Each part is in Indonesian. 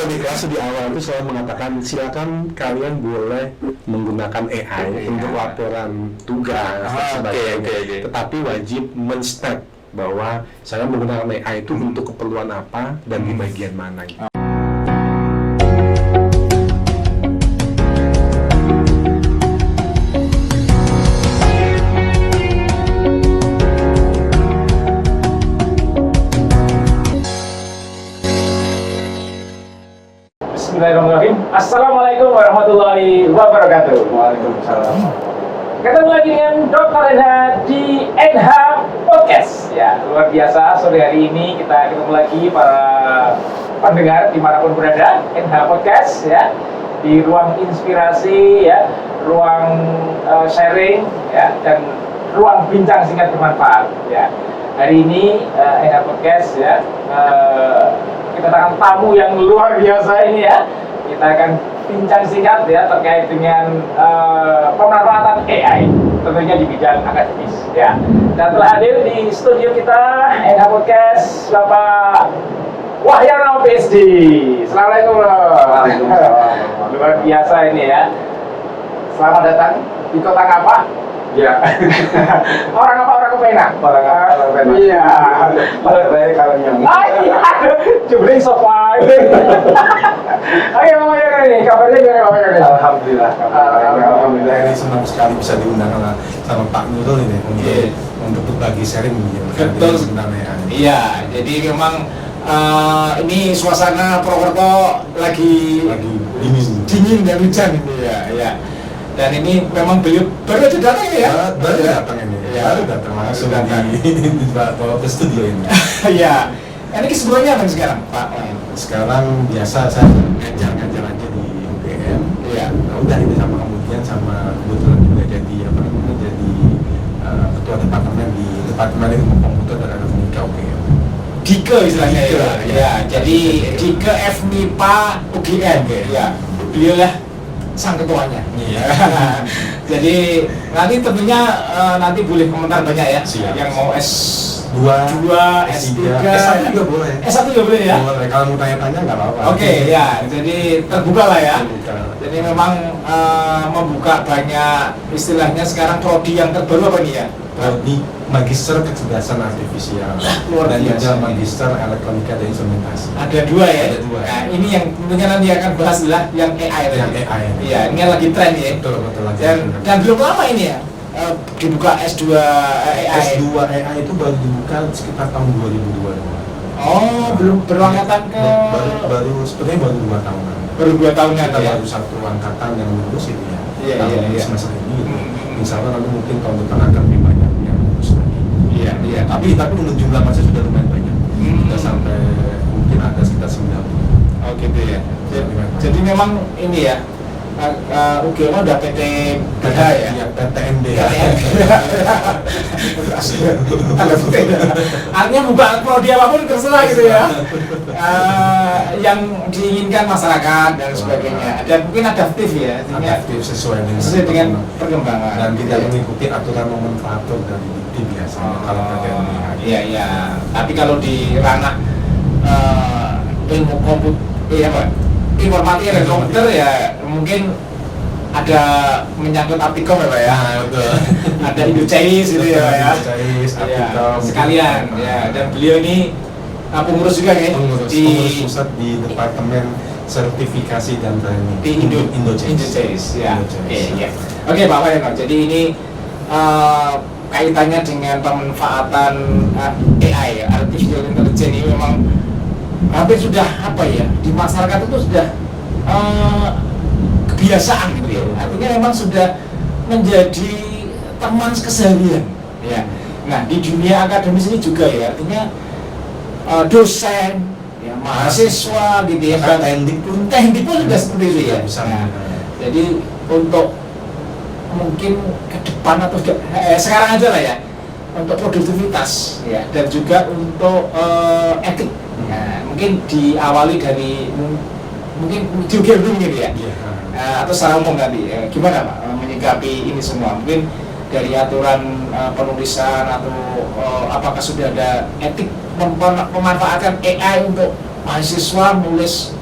komunikasi di awal itu selalu mengatakan silakan kalian boleh menggunakan AI untuk laporan tugas dan sebagainya. Tetapi wajib men-state bahwa saya menggunakan AI itu untuk keperluan apa dan di bagian mana gitu. Bismillahirrahmanirrahim. Assalamualaikum warahmatullahi wabarakatuh. Waalaikumsalam. Ketemu lagi dengan Dr. Enha di Enha Podcast. Ya, luar biasa. Sore hari ini kita ketemu lagi para pendengar dimanapun berada. Enha Podcast ya, di ruang inspirasi ya, ruang sharing ya, dan ruang bincang singkat bermanfaat ya. Hari ini Enha Podcast ya, kita akan tamu yang luar biasa ini ya. Kita akan bincang singkat ya terkait dengan pemanfaatan AI tentunya di bidang akademis ya. Dan telah hadir di studio kita Enha Podcast Bapak Wahyono PhD. Assalamualaikum. Luar biasa ini ya. Selamat datang di kota Kapak. Ya. Orang apa orang kepenak? Orang kepenak. Iya. Baik kalau yang. Jebling sofa. Ayo Mama Yono nih, kabarnya gimana Mama Yono? Alhamdulillah. Alhamdulillah ini senang sekali bisa diundang sama Pak Nurul ini untuk berbagi sharing betul sebenarnya. Iya, jadi memang ini suasana Purwokerto lagi dingin dan hujan ini ya. Dan ini memang beliau baru aja datang ya? Baru datang ini. Baru datang langsung bawa ke studio ini. Iya. Ini kesibukannya apa sekarang, Pak? Sekarang biasa saya ngajar aja di UGM. Iya. Nah, udah itu sama kemudian sama kebetulan juga jadi ketua departemen di Departemen Ilmu Komputer dan Elektronika UGM. Dike istilahnya Dike, ya. Jadi Dike FMIPA UGM ya. Beliau lah sang ketuanya. Iya. Jadi nanti tentunya nanti boleh komentar banyak ya. Siap. Yang mau S2, S3, S1 juga boleh. S1 juga boleh ya. Boleh. Kalau mau tanya-tanya nggak apa-apa. Oke, ya. Jadi terbuka lah ya. Terbuka. Jadi memang membuka banyak istilahnya sekarang prodi yang terbaru apa nih ya? Di Magister Kecerdasan Artifisial Luar dan biasa. juga Magister Elektronika dan Instrumentasi. Ada dua ya. Ada dua. Nah, ini yang tentunya nanti akan bahas adalah yang AI tadi. Yang AI. Iya, ini lagi tren ya. Betul lagi. Dan belum lama ini ya dibuka S2 AI. S2 AI itu baru dibuka sekitar tahun 2022. Oh, belum berangkatan ke baru sebenarnya baru 2 tahunan. Baru 2 tahunan Kita ya. baru satu angkatan yang lulus itu ya. Iya, tahun iya. semester ini gitu. Insya Allah nanti mungkin tahun depan akan lebih banyak yang lulus lagi. Iya. Tapi menurut jumlah masih sudah lumayan banyak. Sudah sampai mungkin ada sekitar 90. Oh gitu ya. Jadi memang ini ya. UGM udah PT BH ya. Iya, PTND ya. Artinya buka prodi apapun terserah gitu ya. Yang diinginkan masyarakat dan sebagainya. Dan mungkin adaptif ya. Adaptif sesuai dengan perkembangan. Dan tidak mengikuti aturan nomenklatur dari dikti biasanya kalau PTND. Iya. Tapi kalau di ranah ilmu komputer, informatika dan komputer ya mungkin ada menyangkut Aptikom ya Pak ya. Betul. Ada Indochais gitu ya Pak ya. Indochais, Aptikom. Sekalian ya. Dan beliau ini pengurus juga ya pengurus pusat di Departemen Sertifikasi dan Training di Indochais. Ya. Oke Pak Wahyono. Jadi ini kaitannya dengan pemanfaatan AI ya, artificial intelligence ini memang hampir sudah apa ya, di masyarakat itu sudah kebiasaan gitu ya. Artinya memang sudah menjadi teman keseharian ya. Nah di dunia akademis ini juga ya, artinya dosen ya, mahasiswa gitu ya, teknik pun sudah seperti itu ya. Nah, jadi untuk mungkin ke depan atau sekarang aja lah ya, untuk produktivitas ya, dan juga untuk etik. Nah, mungkin diawali dari mungkin juga dulu gitu ya, atau secara umum tadi gimana Pak menyikapi ini semua, mungkin dari aturan penulisan atau apakah sudah ada etik pemanfaatan AI untuk mahasiswa nulis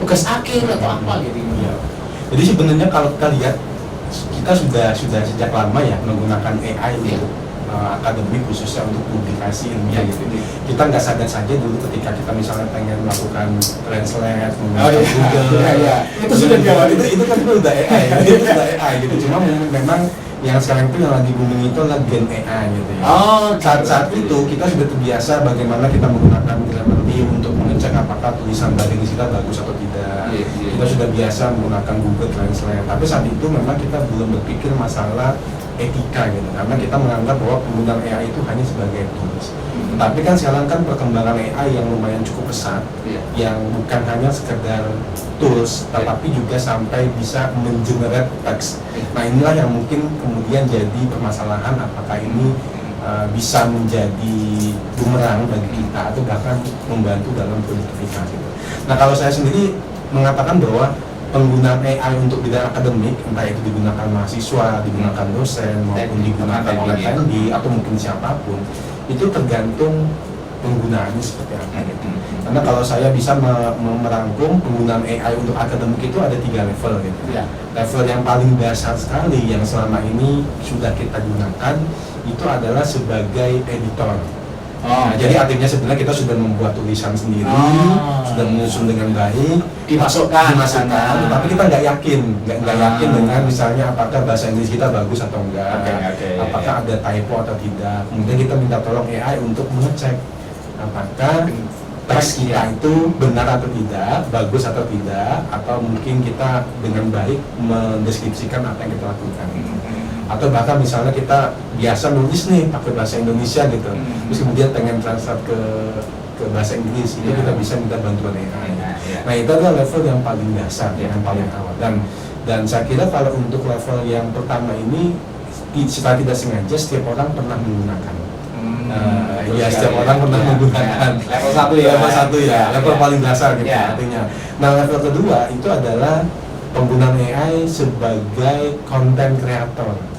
tugas akhir atau apa gitu. Iya. Jadi sebenarnya kalau kita lihat kita sudah sejak lama ya menggunakan AI untuk akademik khususnya untuk publikasi ilmiah gitu. Kita nggak sadar saja dulu ketika kita misalnya pengen melakukan translate menggunakan Google. Itu sudah diawali. Itu kan udah AI, itu udah AI gitu. Cuma memang yang sekarang itu yang lagi booming itu adalah Gen AI gitu ya. Saat itu kita sudah terbiasa bagaimana kita menggunakan Grammarly untuk mengecek apakah tulisan bahasa Inggris kita bagus atau tidak. Kita sudah biasa menggunakan Google Translate. Tapi saat itu memang kita belum berpikir masalah etika gitu, karena kita menganggap bahwa penggunaan AI itu hanya sebagai tools. Tapi kan sekarang kan perkembangan AI yang lumayan cukup pesat, yang bukan hanya sekedar tools, tetapi juga sampai bisa mengenerate teks. Nah inilah yang mungkin kemudian jadi permasalahan apakah ini bisa menjadi bumerang bagi kita atau bahkan membantu dalam produktivitas gitu. Nah kalau saya sendiri mengatakan bahwa penggunaan AI untuk bidang akademik, entah itu digunakan mahasiswa, digunakan dosen, maupun digunakan oleh TNI atau mungkin siapapun, itu tergantung penggunaannya seperti apa gitu. Karena kalau saya bisa merangkum penggunaan AI untuk akademik itu ada 3 level gitu. Level yang paling dasar sekali yang selama ini sudah kita gunakan itu adalah sebagai editor. Jadi artinya sebenarnya kita sudah membuat tulisan sendiri, sudah menyusun dengan baik, dimasukkan, tapi kita nggak yakin dengan misalnya apakah bahasa Inggris kita bagus atau enggak, apakah ada typo atau tidak. Kemudian kita minta tolong AI untuk mengecek apakah teks kita itu benar atau tidak, bagus atau tidak, atau mungkin kita dengan baik mendeskripsikan apa yang kita lakukan. Atau bahkan misalnya kita biasa nulis nih pakai bahasa Indonesia gitu, terus kemudian pengen transfer ke bahasa Inggris, itu kita bisa minta bantuan AI. Nah itu adalah level yang paling dasar, yang paling awal. Dan saya kira kalau untuk level yang pertama ini, secara tidak sengaja setiap orang pernah menggunakan. Setiap orang pernah menggunakan level 1 ya, level paling dasar gitu artinya. Nah level kedua itu adalah penggunaan AI sebagai content creator.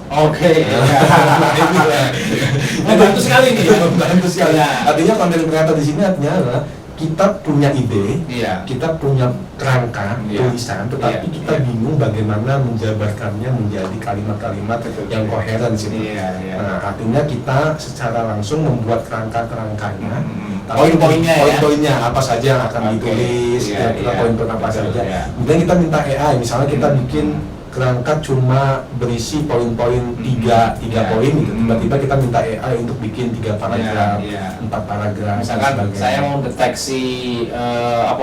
Membantu sekali nih. Membantu sekali. Artinya content creator di sini artinya adalah kita punya ide, kita punya kerangka tulisan, tetapi kita bingung bagaimana menjabarkannya menjadi kalimat-kalimat yang koheren sih. Nah, artinya kita secara langsung membuat kerangka-kerangkanya, poin-poinnya apa saja yang akan ditulis, kira-kira poin-poin apa saja. Kemudian kita minta AI, misalnya kita bikin kerangka cuma berisi poin-poin 3 poin gitu. Tiba-tiba kita minta AI untuk bikin 3 paragraf, 4 paragraf. Misalkan saya mau deteksi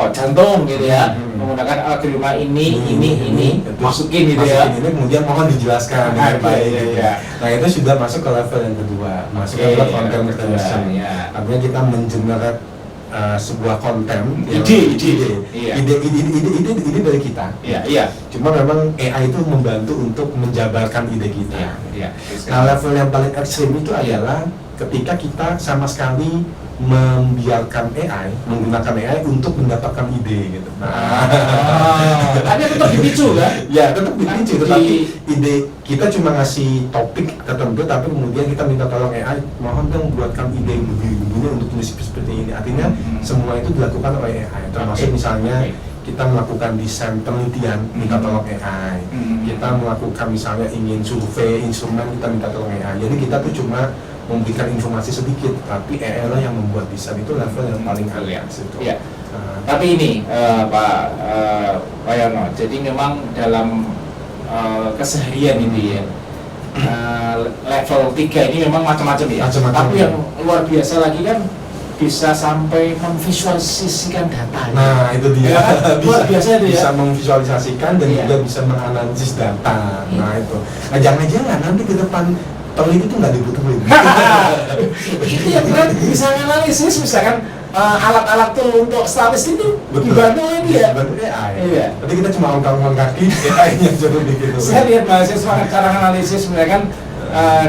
jantung gitu ya, menggunakan algoritma ini, masukin gitu ya. Ini kemudian mohon dijelaskan dengan baik gitu ya. Nah itu sudah masuk ke level yang kedua, masuk ke level content creation. Artinya kita mengenerate sebuah konten, ide dari kita. Cuma memang AI itu membantu untuk menjabarkan ide kita. Nah level yang paling ekstrim itu adalah ketika kita sama sekali membiarkan AI, menggunakan AI untuk mendapatkan ide gitu. Tapi tetap dipicu kan? Ya tetap dipicu, tetapi ide kita cuma ngasih topik tertentu, tapi kemudian kita minta tolong AI, mohon dong buatkan ide begini untuk tulis seperti ini. Artinya semua itu dilakukan oleh AI, termasuk misalnya kita melakukan desain penelitian, minta tolong AI. Kita melakukan misalnya ingin survei instrumen, kita minta tolong AI. Jadi kita tuh cuma memberikan informasi sedikit, tapi AI lah yang membuat desain. Itu level yang paling atas itu. Tapi ini Pak Yono, jadi memang dalam keseharian ini ya, level 3 ini memang macam-macam ya. Tapi yang luar biasa lagi kan bisa sampai memvisualisasikan data. Nah itu dia. Luar biasa itu ya. Bisa memvisualisasikan dan juga bisa menganalisis data. Nah itu. Nah jangan-jangan nanti ke depan peneliti itu nggak dibutuhin. Itu yang berat, bisa analisis misalkan alat-alat tuh untuk statistik itu dibantu oleh dia. Dibantu AI. Tapi kita cuma angkat kaki, AI-nya jauh begitu. Saya lihat mahasiswa cara analisis misalkan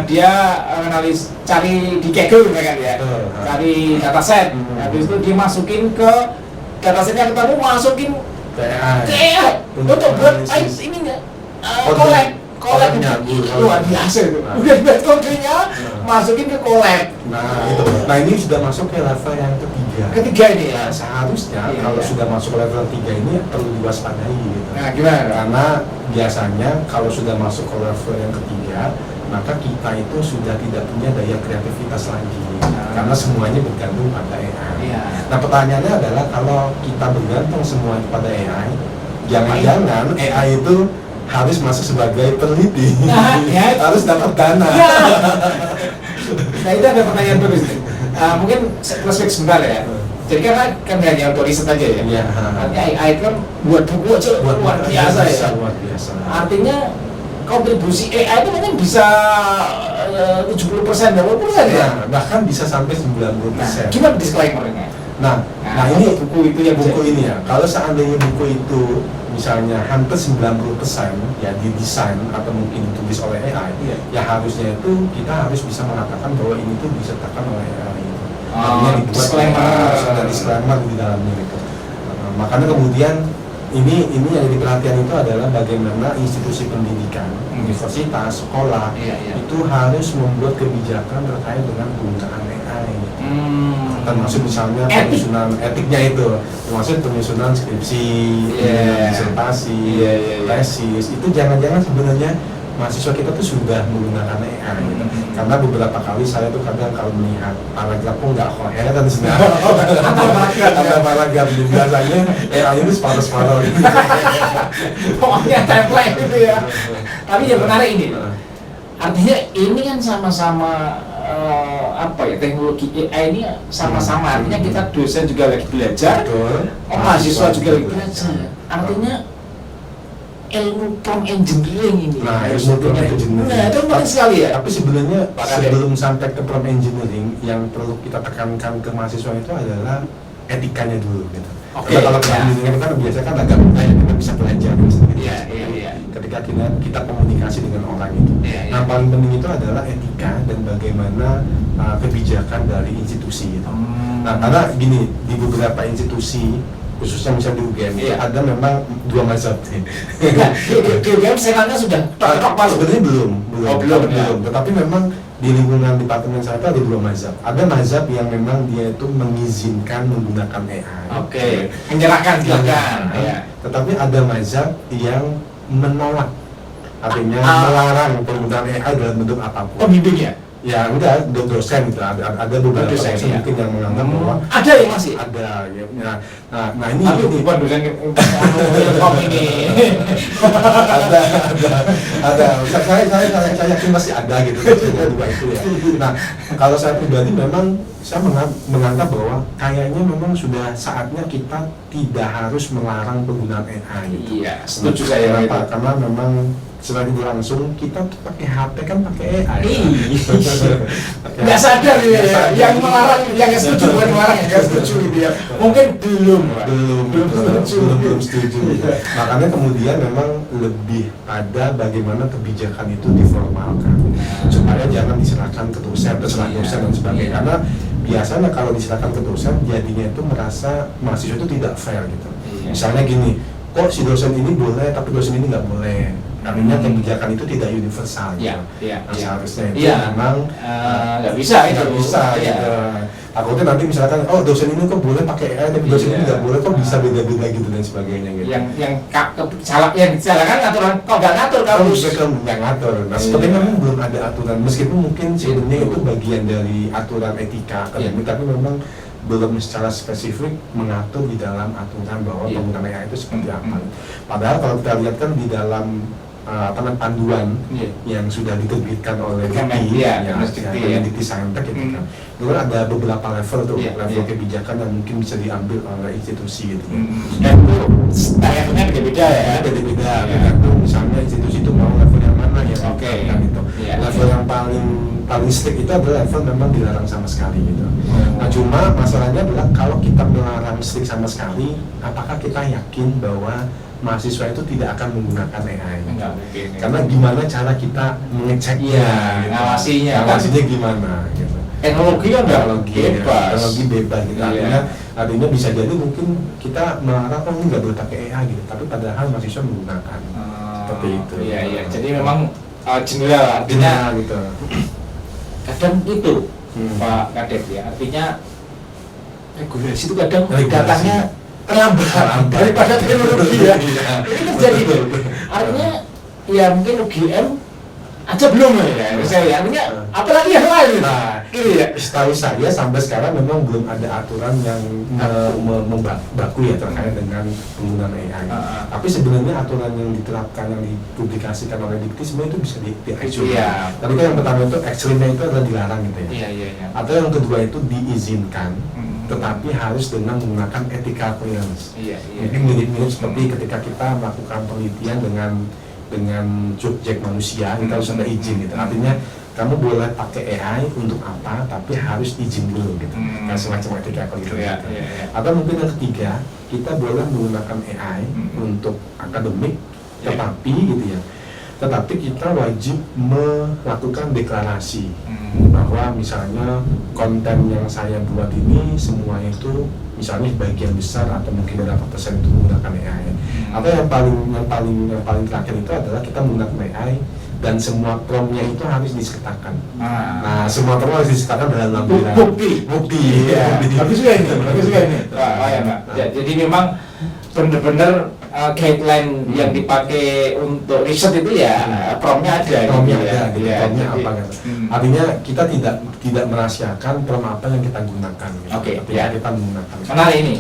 dia cari di Kaggle misalkan ya, cari dataset. Habis itu dia masukin ke datasetnya, ketemu masukin ke AI untuk buat ini nggak Kolabnya luar biasa itu. Udah buat kodenya masukin ke kolab. Nah itu, nah ini sudah masuk ke level yang Ketiga ini ya. Nah, seharusnya Iya, kalau iya. sudah masuk level 3 ini perlu diwaspadai gitu. Nah, gimana? Karena biasanya kalau sudah masuk ke level yang ketiga, maka kita itu sudah tidak punya daya kreativitas lagi. Karena semuanya bergantung pada AI. Iya. Nah pertanyaannya adalah kalau kita bergantung semua pada AI, jangan-jangan AI itu harus masuk sebagai peneliti, Nah, ya. harus dapat dana. Nah itu ada pertanyaan terus. Mungkin flashback sebentar ya. Jadi kan hanya untuk riset aja ya. Iya. Artinya AI itu kan buat buku aja luar biasa ya. Luar biasa. Artinya kontribusi AI itu mungkin bisa 70%, 80% ya. Nah, bahkan bisa sampai 90%. Nah, gimana disclaimer-nya? Nah, ini buku itu ya, buku ini ya. Kalau seandainya buku itu misalnya hampir 90% ya didesain atau mungkin ditulis oleh AI, ya harusnya itu kita harus bisa mengatakan bahwa ini tuh disertakan oleh AI. Artinya dibuat disclaimer. ada disclaimer di dalamnya itu. Makanya kemudian ini yang jadi perhatian itu adalah bagaimana institusi pendidikan, universitas, sekolah Iya. itu harus membuat kebijakan terkait dengan penggunaan AI. Termasuk misalnya penyusunan etiknya itu, termasuk penyusunan skripsi, disertasi, tesis. Itu jangan-jangan sebenarnya mahasiswa kita tuh sudah menggunakan AI gitu. Karena beberapa kali saya tuh kadang kalau melihat paragraf kok nggak koheren sebenarnya. Ada paragraf biasanya AI itu separuh-separuh gitu. Pokoknya template itu ya. Tapi yang menarik ini, artinya ini kan sama-sama teknologi AI ini sama-sama, artinya kita dosen juga lagi belajar, mahasiswa juga lagi belajar. Artinya ilmu prompt engineering ini. Nah, ilmu prompt engineering. Nah, itu penting sekali ya. Tapi sebenarnya sebelum sampai ke prompt engineering, yang perlu kita tekankan ke mahasiswa itu adalah etikanya dulu gitu. Oke, Karena kalau prompt engineering kan biasanya kan agak kita bisa belajar sendiri. Iya. Ketika kita komunikasi dengan orang itu. Iya. Nah, paling penting itu adalah etika dan bagaimana kebijakan dari institusi itu. Nah, karena gini, di beberapa institusi khususnya misalnya di UGM ada memang dua mazhab. Di UGM sekarangnya sudah Sebenarnya belum. Ya. Tetapi memang di lingkungan departemen saya itu ada dua mazhab. Ada mazhab yang memang dia itu mengizinkan menggunakan AI. Oke. Menyerahkan silakan. Ya. Tetapi ada mazhab yang menolak, artinya melarang penggunaan AI dalam bentuk apapun. Pembimbing ya? Ya enggak, dosen gitu. Ada beberapa dosen mungkin yang menganggap bahwa ada yang masih ada ya. Nah ini tapi bukan dosen ini. ada. Saya yakin masih ada gitu. Dua itu ya. Nah kalau saya pribadi memang saya menganggap bahwa kayaknya memang sudah saatnya kita tidak harus melarang penggunaan AI gitu. Iya, setuju saya. Kenapa? Karena memang secara langsung kita tuh pakai HP kan pakai AI. Nggak sadar ya, yang melarang, yang nggak setuju bukan melarang, yang nggak setuju dia. Mungkin belum setuju. Makanya kemudian memang lebih pada bagaimana kebijakan itu diformalkan supaya jangan diserahkan ke dosen, terserah dosen dan sebagainya. Karena biasanya kalau diserahkan ke dosen jadinya itu merasa mahasiswa itu tidak fair gitu. Misalnya gini, kok si dosen ini boleh tapi dosen ini nggak boleh. Artinya kebijakan itu tidak universal gitu. Seharusnya itu memang nggak bisa itu. Nggak bisa gitu. Takutnya nanti misalkan, oh dosen ini kok boleh pakai AI tapi dosen ini nggak boleh, kok bisa beda-beda gitu dan sebagainya gitu. Yang disalahkan aturan, kok nggak ngatur kampus. Nggak ngatur. Nah sepertinya memang belum ada aturan. Meskipun mungkin sebenarnya itu bagian dari aturan etika akademik, tapi memang belum secara spesifik mengatur di dalam aturan bahwa penggunaan AI itu seperti apa. Padahal kalau kita lihat kan di dalam panduan yang sudah diterbitkan oleh Dikti Saintek itu kan, itu kan ada beberapa level tuh, level kebijakan yang mungkin bisa diambil oleh institusi gitu. Dan itu levelnya beda-beda ya. Beda-beda. Misalnya institusi itu mau level yang mana ya? Kan itu. Level yang paling strict itu adalah level memang dilarang sama sekali gitu. Nah cuma masalahnya adalah kalau kita melarang strict sama sekali, apakah kita yakin bahwa mahasiswa itu tidak akan menggunakan AI? Enggak mungkin. Karena gimana cara kita mengeceknya, gitu. Ngawasinya gimana gitu. Teknologi kan teknologi bebas gitu. Artinya bisa jadi mungkin kita melarang ini nggak boleh pakai AI gitu, tapi padahal mahasiswa menggunakan. seperti itu. Iya iya. Jadi memang general artinya gitu. kadang itu Pak Kadep ya, artinya regulasi itu kadang datangnya terlambat daripada teknologi ya. Ini terjadi tuh. Artinya ya mungkin UGM aja belum ya, misalnya artinya apalagi yang lain. Nah, gitu ya. setahu saya sampai sekarang memang belum ada aturan yang baku ya terkait dengan penggunaan AI. Tapi sebenarnya aturan yang diterapkan yang dipublikasikan oleh Dikti sebenarnya itu bisa diajukan. Iya. Tapi kan yang pertama itu ekstrimnya itu adalah dilarang gitu ya. Iya iya iya. Atau yang kedua itu diizinkan, tetapi harus dengan menggunakan ethical clearance. Iya iya. Mungkin mirip-mirip seperti ketika kita melakukan penelitian dengan subjek manusia, kita harus ada izin gitu. Artinya kamu boleh pakai AI untuk apa, tapi harus izin dulu gitu. Kan semacam etika gitu. Iya, iya, iya. Atau mungkin yang ketiga, kita boleh menggunakan AI untuk akademik, tetapi gitu ya. Tetapi kita wajib melakukan deklarasi bahwa misalnya konten yang saya buat ini semuanya itu misalnya sebagian besar atau mungkin berapa persen itu menggunakan AI. Atau yang paling terakhir itu adalah kita menggunakan AI dan semua prompt-nya itu harus disertakan. Nah, semua prompt harus disertakan dalam lampiran bukti. Iya. Bagus juga ini. Wah, ya Pak. Ya, jadi memang benar-benar guideline yang dipakai untuk riset itu ya prompt-nya ada. Prompt-nya gitu ada, ya. gitu. Iya, Prompt-nya jadi, apa gitu. Artinya kita tidak merahasiakan prompt apa yang kita gunakan. Gitu. Oke, Ketika ya. kita menggunakan. menarik ini,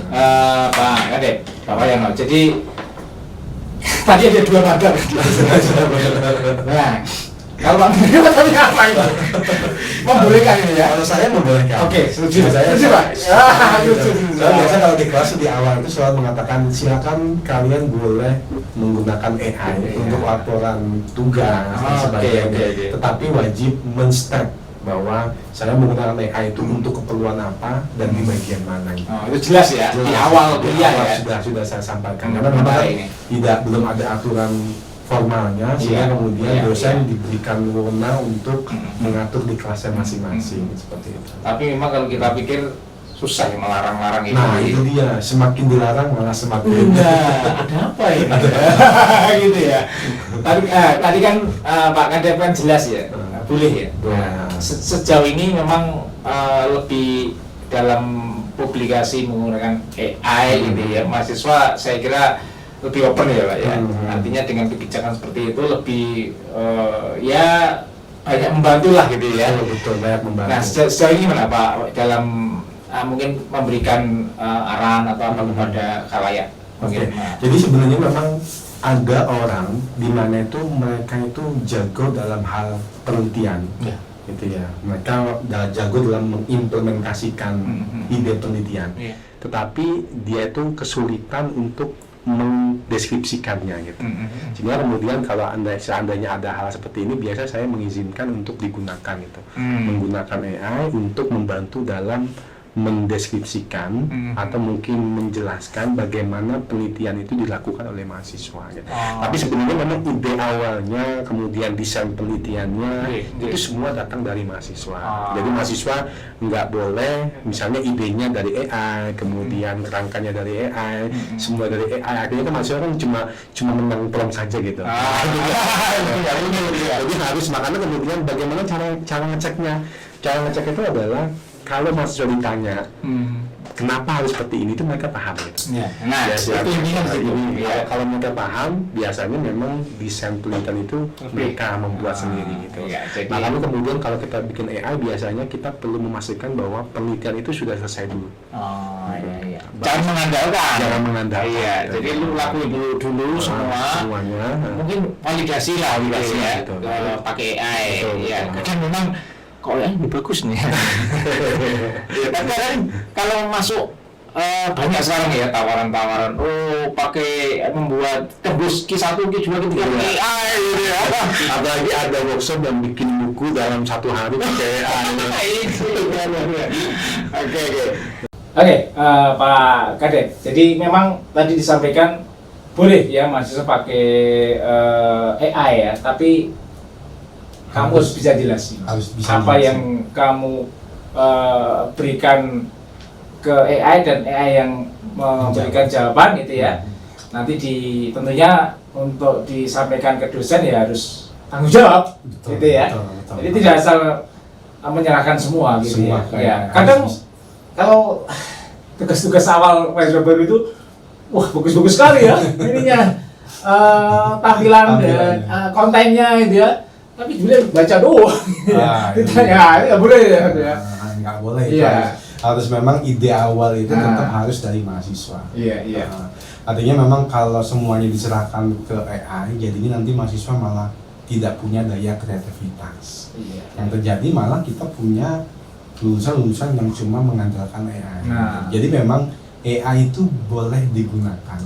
Pak Kadep, Pak Wayono. Jadi tadi ada dua magang. Nah, kalau Pak Kadep tadi apa itu? Membolehkan ini ya? Kalau saya membolehkan. Oke, setuju. Saya Setuju, Pak. Saya biasa kalau di kelas di awal itu selalu mengatakan silakan kalian boleh menggunakan AI untuk laporan tugas dan sebagainya. Oke. Tetapi wajib men-step bahwa saya menggunakan AI itu untuk keperluan apa dan di bagian mana. Oh, itu jelas ya di awal kuliah ya. Sudah saya sampaikan karena memang ini. belum ada aturan formalnya sehingga kemudian dosen iya. diberikan wewenang untuk mengatur di kelasnya masing-masing seperti itu. Tapi memang kalau kita pikir susah ya melarang-larang ini. Nah itu dia, semakin dilarang malah semakin. Nah, ada apa ini? Gitu ya. Tadi kan Pak Kadep kan jelas ya, boleh ya. Nah, Sejauh ini memang lebih dalam publikasi menggunakan AI gitu ya. Mahasiswa saya kira lebih open ya Pak ya. Artinya dengan kebijakan seperti itu lebih ya banyak membantu lah gitu ya. betul banyak membantu. Nah sejauh ini gimana Pak dalam mungkin memberikan arahan atau apa kepada khalayak? Oke. Jadi sebenarnya memang ada orang di mana itu mereka itu jago dalam hal penelitian, gitu ya. Mereka jago dalam mengimplementasikan ide penelitian. Tetapi dia itu kesulitan untuk mendeskripsikannya gitu. Sehingga kemudian kalau seandainya ada hal seperti ini, biasa saya mengizinkan untuk digunakan gitu. Menggunakan AI untuk membantu dalam mendeskripsikan atau mungkin menjelaskan bagaimana penelitian itu dilakukan oleh mahasiswa gitu. Tapi sebenarnya memang ide awalnya, kemudian desain penelitiannya itu semua datang dari mahasiswa. Jadi mahasiswa nggak boleh misalnya idenya dari AI, kemudian kerangkanya dari AI, semua dari AI. Akhirnya kan mahasiswa kan cuma menang prompt saja gitu. Jadi harus, makanya kemudian bagaimana cara ngeceknya? Cara ngecek itu adalah kalau mahasiswa ditanya kenapa harus seperti ini, itu mereka paham gitu. Nah, itu intinya sih. Kalau mereka paham, biasanya memang desain penelitian itu mereka membuat sendiri gitu. Makanya kemudian kalau kita bikin AI, biasanya kita perlu memastikan bahwa penelitian itu sudah selesai dulu. Jangan mengandalkan. Iya, Gitu. jadi lu lakuin dulu semuanya. Mungkin validasi lah gitu ya. Pakai AI. Iya, kadang memang kok ini bagus nih. Tapi kan kalau masuk banyak sekarang ya tawaran-tawaran, pakai membuat tembus Q1, Q2, Q3 AI gitu ya. Apalagi ada workshop yang bikin buku dalam 1 hari pakai AI. Oke, Pak Kadep. Jadi memang tadi disampaikan boleh ya mahasiswa pakai AI ya, tapi kamu harus bisa jelasin apa yang kamu berikan ke AI dan AI yang memberikan jawaban gitu ya. nanti tentunya untuk disampaikan ke dosen ya harus tanggung jawab, Betul, gitu ya. betul. Jadi tidak asal menyerahkan semua gitu Semua, ya. kayak Ya. Kadang harus. kalau tugas-tugas awal mahasiswa baru itu, wah bagus-bagus sekali ya ininya, tampilan dan kontennya gitu ya. Tapi Julian baca doang. Ditanya, nggak boleh ya. Nggak boleh. Itu Iya. harus memang ide awal itu tetap harus dari mahasiswa. Iya. Artinya memang kalau semuanya diserahkan ke AI, jadinya nanti mahasiswa malah tidak punya daya kreativitas. Iya. Yang terjadi malah kita punya lulusan-lulusan yang cuma mengandalkan AI. Nah. Jadi memang AI itu boleh digunakan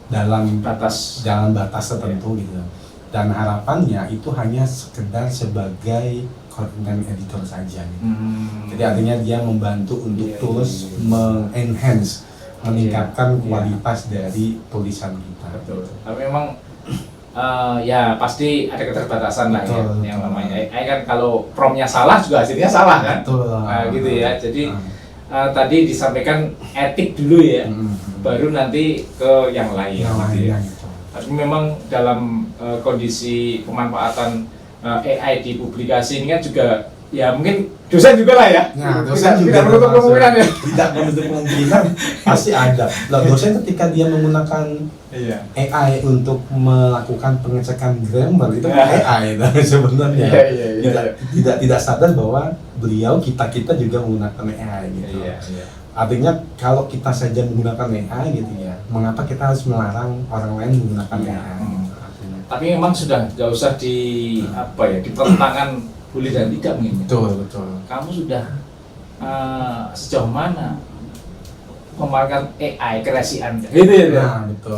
dalam Batas. batas tertentu gitu. Dan harapannya itu hanya sekedar sebagai content editor saja gitu. Jadi artinya dia membantu untuk Iya, terus iya. mengenhance, meningkatkan Iya. kualitas dari tulisan kita. Betul. Tapi memang ya pasti ada keterbatasan lah ya, Betul, yang betul. namanya AI kan kalau promnya salah juga hasilnya salah kan. Betul. Gitu ya. Jadi tadi disampaikan etik dulu ya, baru nanti ke yang lain. yang gitu ya. lainnya gitu. Tapi memang dalam kondisi pemanfaatan AI di publikasi ini kan juga ya mungkin dosen juga lah ya. Nah, dosen juga tidak menutup termasuk. kemungkinan ya. Tidak menutup kemungkinan, pasti ada. Lah dosen ketika dia menggunakan Iya. AI untuk melakukan pengecekan grammar itu Ya. AI sebenarnya. Iya. Tidak sadar bahwa kita juga menggunakan AI gitu. Iya. Artinya kalau kita saja menggunakan AI gitu ya, mengapa kita harus melarang orang lain menggunakan Iya. AI? Gitu, artinya. Tapi memang sudah nggak usah di apa ya, di pertentangan boleh dan tidak mungkin. Betul. Kamu sudah sejauh mana memakai AI kreasi Anda? Gitu ya. Nah, betul.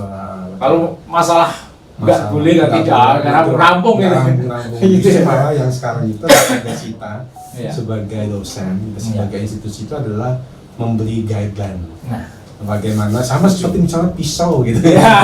Kalau masalah nggak boleh nggak nggak tidak, boleh, karena betul. rampung gitu. Rampung. Gitu Justru ya. malah yang sekarang itu tugas kita Iya. sebagai dosen, sebagai institusi itu adalah memberi guideline. Nah, Bagaimana sama seperti misalnya pisau gitu ya. ya.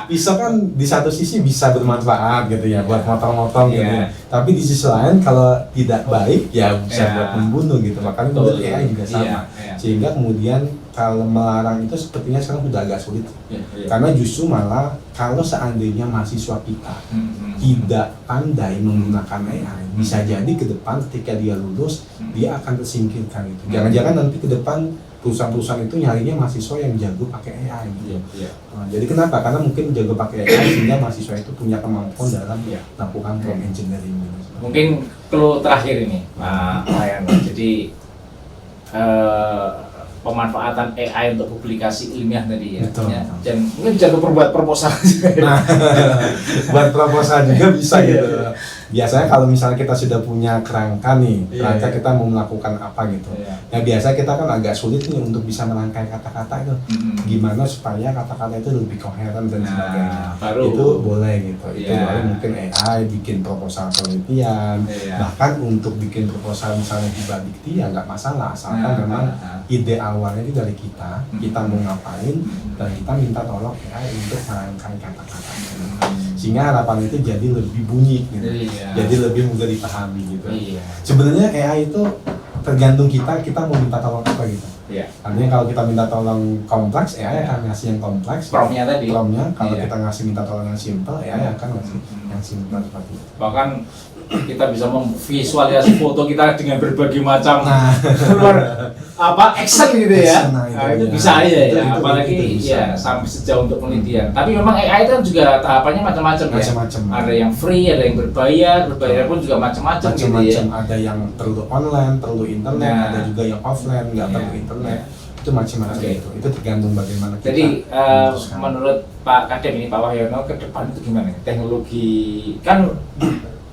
Pisau kan di satu sisi bisa bermanfaat gitu ya buat motong-motong gitu Iya. ya. Tapi di sisi lain kalau tidak baik ya bisa Iya. buat membunuh gitu. Makanya Betul. menurut AI juga sama. Iya. Sehingga kemudian kalau melarang itu sepertinya sekarang sudah agak sulit. Iya. Karena justru malah kalau seandainya mahasiswa kita Hmm. tidak pandai menggunakan AI, bisa jadi ke depan ketika dia lulus dia akan tersingkirkan itu. Jangan-jangan nanti ke depan perusahaan-perusahaan itu nyarinya mahasiswa yang jago pakai AI gitu. Iya. Nah, jadi kenapa? Karena mungkin jago pakai AI sehingga mahasiswa itu punya kemampuan dalam Iya. melakukan prompt engineering. Gitu. Mungkin clue terakhir ini, Pak Ryan. Jadi pemanfaatan AI untuk publikasi ilmiah tadi ya. Betul. Dan mungkin bisa untuk berbuat proposal juga. Nah, buat proposal juga bisa gitu. Biasanya kalau misalnya kita sudah punya kerangka nih, kerangka kita mau melakukan apa gitu. Iya. Ya biasa kita kan agak sulit nih untuk bisa merangkai kata-kata itu. Gimana supaya kata-kata itu lebih koheren dan Nah, sebagainya. baru. Itu boleh gitu. Itu Iya. baru mungkin AI bikin proposal penelitian. Iya. Bahkan untuk bikin proposal misalnya hibah dikti ya nggak masalah asalkan Nah, memang nah. ide awalnya itu dari kita mau ngapain dan kita minta tolong AI untuk merangkai kata-kata. Sehingga harapan itu jadi lebih bunyi gitu. Iya. Jadi lebih mudah dipahami gitu. Iya. Sebenarnya AI itu tergantung kita mau minta tolong apa gitu. Iya. Artinya kalau kita minta tolong kompleks, AI akan ngasih yang kompleks. Promnya tadi. Promnya, kalau Iya. kita ngasih minta tolong yang simple, AI akan ngasih yang simple seperti itu. Bahkan kita bisa memvisualisasi foto kita dengan berbagai macam Nah. luar action gitu ya. Action, nah, itu Itu dia. bisa aja Itu- ya, itu apalagi bisa. ya sampai sejauh untuk penelitian. Tapi memang AI itu kan juga tahapannya macam-macam ya. Macam-macam. Ada yang free, ada yang berbayar pun juga macam-macam gitu ya. Macam-macam, ada yang perlu online, perlu internet, Nah. ada juga yang offline, nggak Iya. perlu internet. Itu macam-macam Oke. itu tergantung bagaimana kita Jadi memutuskan. menurut Pak Kadem ini, Pak Wahyono, ke depan itu gimana? Teknologi kan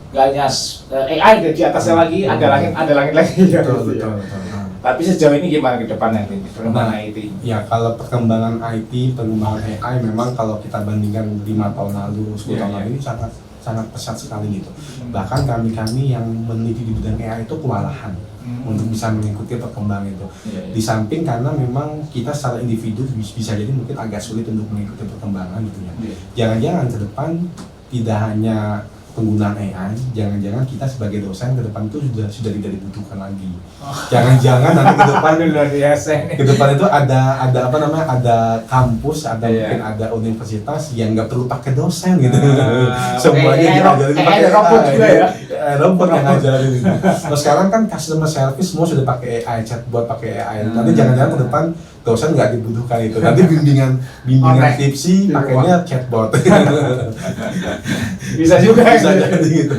nggak hanya AI ada di atasnya lagi, ada langit lagi ya. Betul. Nah. Tapi sejauh ini gimana ke depannya ini perkembangan Nah, IT? Ya kalau perkembangan IT, perkembangan AI memang kalau kita bandingkan 5 tahun lalu, 10 Iya, tahun iya. lalu ini sangat pesat sekali gitu. Bahkan kami yang meneliti di bidang AI itu kewalahan untuk bisa mengikuti perkembangan itu. Iya, iya. Di samping karena memang kita secara individu bisa jadi mungkin agak sulit untuk mengikuti perkembangan gitu ya. Iya. Jangan-jangan ke depan tidak hanya penggunaan AI, jangan-jangan kita sebagai dosen ke depan itu sudah tidak dibutuhkan lagi. Jangan-jangan nanti ke depan itu ada apa namanya, ada kampus, ada mungkin ada universitas yang nggak perlu pakai dosen gitu. Semuanya diajarin pakai robot juga ya. Robot yang ngajarin. Terus sekarang kan customer service semua sudah pakai AI, chatbot pakai AI. Nanti jangan-jangan ke depan dosen nggak dibutuhkan itu. Nanti bimbingan skripsi pakainya chatbot. Bisa juga. Bisa jadi gitu.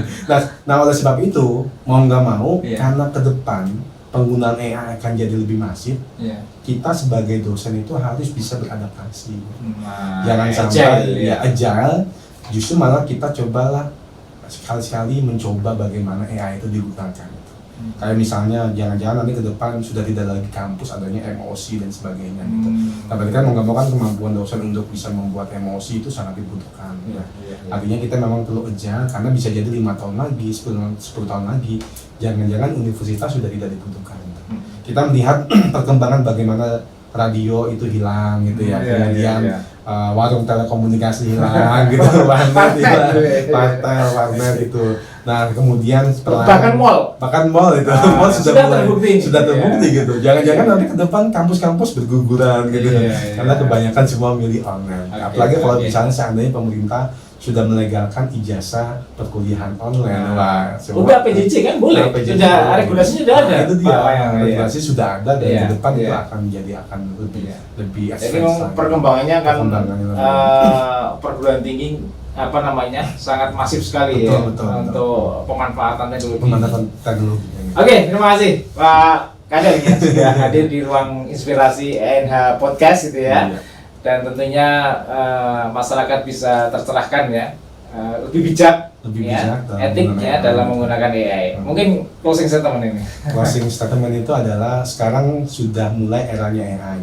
Nah oleh sebab itu mau nggak mau karena ke depan penggunaan AI akan jadi lebih masif, kita sebagai dosen itu harus bisa beradaptasi. Jangan sampai agile, justru malah kita cobalah sekali-sekali mencoba bagaimana AI itu digunakan. Kayak misalnya jangan-jangan nanti ke depan sudah tidak lagi kampus, adanya emosi dan sebagainya gitu. Tapi kan mau nggak mau kan kemampuan dosen untuk bisa membuat emosi itu sangat dibutuhkan. Artinya kita memang perlu agile karena bisa jadi 5 tahun lagi, 10 tahun lagi, jangan-jangan universitas sudah tidak dibutuhkan. Kita melihat perkembangan bagaimana radio itu hilang gitu ya, kemudian warung telekomunikasi hilang gitu, warnet itu. Nah kemudian bahkan mall itu mall sudah terbukti gitu. Jangan-jangan nanti ke depan kampus-kampus berguguran gitu, karena kebanyakan semua milih online. Apalagi kalau misalnya seandainya pemerintah sudah melegalkan ijazah perkuliahan online. Udah PJJ kan boleh. Sudah regulasinya sudah ada. Itu dia. Regulasi sudah ada dan ke depan itu akan lebih jadi perkembangannya kan perguruan tinggi sangat masif sekali untuk pemanfaatan teknologi. Oke, terima kasih Pak Kader ya sudah hadir di ruang inspirasi ENH Podcast gitu ya. Dan tentunya masyarakat bisa tercerahkan ya, lebih bijak etiknya dalam menggunakan AI. Mungkin closing statement ini. Closing statement itu adalah sekarang sudah mulai eranya AI.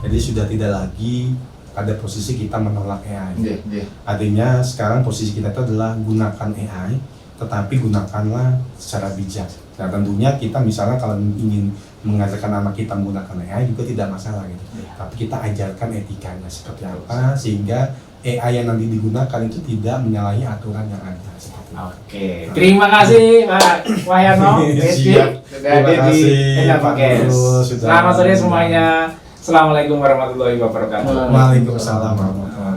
Jadi sudah tidak lagi pada posisi kita menolak AI. Artinya sekarang posisi kita itu adalah gunakan AI, tetapi gunakanlah secara bijak. Nah tentunya kita misalnya kalau ingin mengajarkan anak kita menggunakan AI juga tidak masalah gitu. Tapi kita ajarkan etikanya seperti apa sehingga AI yang nanti digunakan itu tidak menyalahi aturan yang ada. Terima kasih Pak Wahyano. Terima kasih Pak Nurul. Selamat sore semuanya. Assalamualaikum warahmatullahi wabarakatuh. Waalaikumsalam warahmatullahi wabarakatuh.